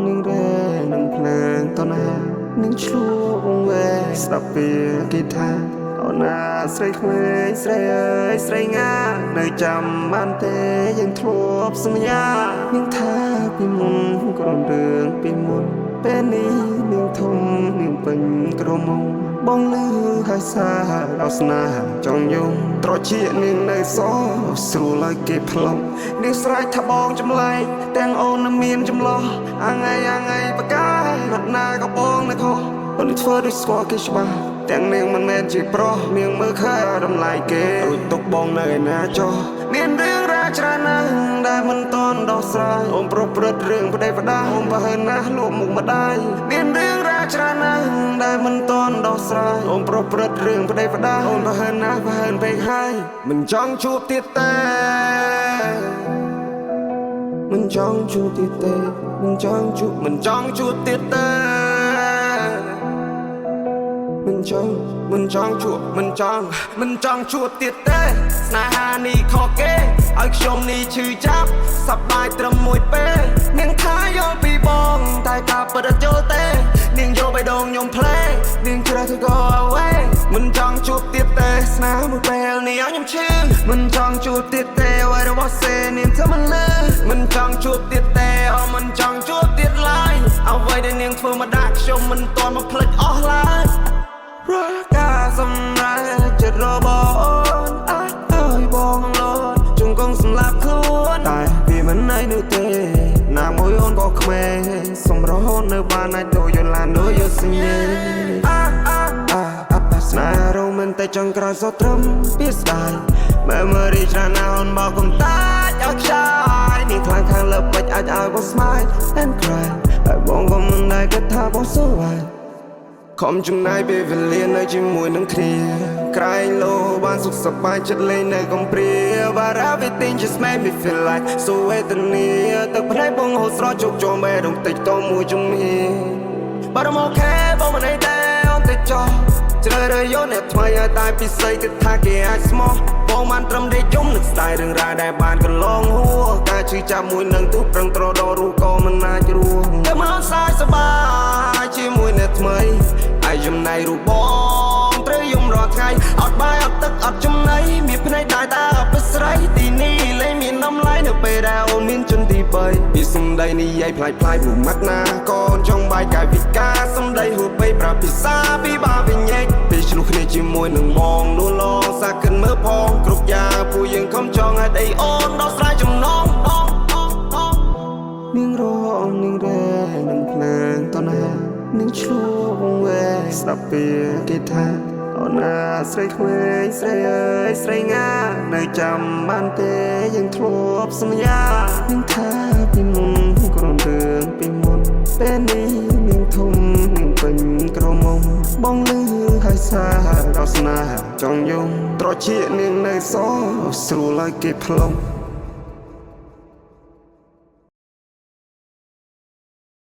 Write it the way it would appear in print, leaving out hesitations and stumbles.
នឹងរែនឹងភ្លើងតណានឹងឆ្លួងវែស្ដាប់ពីគេថាអូនណាស្រីក្មេងស្រីអើយស្រីងានៅចាំបានទេយើងធ្លាប់សន្យានឹងថាពីមុនក្រុមរឿងពីមុនពេលនេះនឹងធំនឹងពេញក្រមុំបងលឺហើយសារដល់ស្នេហ៍ចង់យំត្រជានឹងនៅសស្រួលឲ្យគេផ្លុំនេះស្រែកថាបងចម្លែកទាំងអូននឹងមានចម្លោះអាថ្ងៃបកាយបាត់ណាក៏បងនៅខុសអូនធ្វើដូចស្គាល់គេច្បាស់ទាំងនាងមិនមែនជាប្រុសនាងមើលឃើញតម្លៃគេរួចទុកបងនៅឯណាចុះមានរឿងរ៉ាវច្រើនណាស់ដែលមិនតន់ដោះស្រាយអូនប្រព្រឹត្តរឿងប្តីប្រដាអូនប្រហែលណាស់លក់មុខម្ដាយមានរឿងរ៉ាវច្រើនណាស់ដែលមិនតន់ដោះស្រាយអូនប្រព្រឹត្តរឿងប្តីប្រដាអូនប្រហែលណាស់ប្រហែលពេកហើយមិនចង់ជួបទៀតទេមិនចង់ជួបទៀតទេមិនចង់ជួបទៀតទេមិនចង់ជួបទៀតទេស្នេហានេះខកគេឲ្យខ្ញុំនេះឈឺចាប់សប្បាយត្រឹមមួយពេលនាងថាយល់ពីបងតែការពិតអត់យល់ទេនាងយកបេះដូងខ្ញុំផ្លេនាងជ្រើសទៅ go away មិនចង់ជួបទៀតទេស្នេហ៍មួយពេលនេះឲ្យខ្ញុំឈឺមិនចង់ជួបទៀតទេអ្វីរបស់សេនាងធ្វើមិនលឺមិនចង់ជួបទៀតទេមិនចង់ជួបទៀតឡើយអ្វីដែលនាងធ្វើមកដាក់ខ្ញុំមិនទាន់មកភ្លេចអស់ឡើយរកការសម្រេចចិត្តរបស់អូនឲ្យបងលោតជង្គង់សម្លាប់ខ្លួនតែវាមិនណៃនោះទេណាមួយអូនក៏ក្មេងសម្រស់នៅបានអាចដូចយល់ឡានដូចយល់សញ្ញាស្នេហ៍រ៉ូមែនតែចង់ក្រោយសត្រឹមពីស្ដាយ Memory ច្រើនណាស់អូនមកកុំតាចឲ្យខ្ចាយនេះខ្លាំងខាងលើពេជ្រអាចឲ្យបង smile and cry ហើយបងក៏មិនដែលគិតថាបងសវ័យខំចំណាយពេលវេលានៅជាមួយនឹងគ្នាក្រែងលោបានសុខសប្បាយចិត្តលេងនៅកំព្រា But everything just made me feel like so វេទនាទឹកភ្នែកបងហូរស្រក់ជោគជមបេះដូងតិចតមួយជំនាញ But I'm okay បងមិនអីទេអូនតិចចោះជ្រើសរើសយកអ្នកថ្មីឲ្យតែពិសេសគិតថាគេអាចស្មោះបងបានត្រឹមតែយំនឹងស្ដាយរឿងរ៉ាវដែលបានកន្លងហួរការឈឺចាប់មួយនឹងទូប្រឹងត្រដររូក៏មិនអាចរស់តែមកសើចសប្បាយជាមួយអ្នកថ្មីហើយចំណៃរូបបងត្រូវយំរាល់ថ្ងៃអត់បាយអត់ទឹកអត់ចំណីមានភ្នែកតែអបិស្រីទីនេះលែងមានតម្លៃនៅពេលដែលអូនមានជន់ទី3ពីសំដីនិយាយផ្លាច់មួយម៉ាត់ណាកូនចង់បាយកាយវិការសំដីហួសពេកប្រាប់ភាសាពីបាវិញញែកពេលឆ្លុះគ្នាជាមួយនឹងបងនោះឡងសាកិនមើលផងគ្រប់យ៉ាងពួកយើងខំចង់ឲ្យអីអូនដោះស្រាយចំណងនាងរងនាងរែនឹងភ្លើងតណានឹងឆ្លួងវែស្ដាប់ពីគេថាអូនណាស្រីក្មេងស្រីអើយស្រីងានៅចាំបានទេយើងធ្លាប់សន្យានឹងថាពីមុនក្រុមរឿងពីមុនពេលនេះនឹងធំនឹងពេញក្រមុំបងលឺហើយសារដល់ស្នេហ៍ចង់យំត្រជានាងនៅសស្រួលឲ្យគេផ្លុំ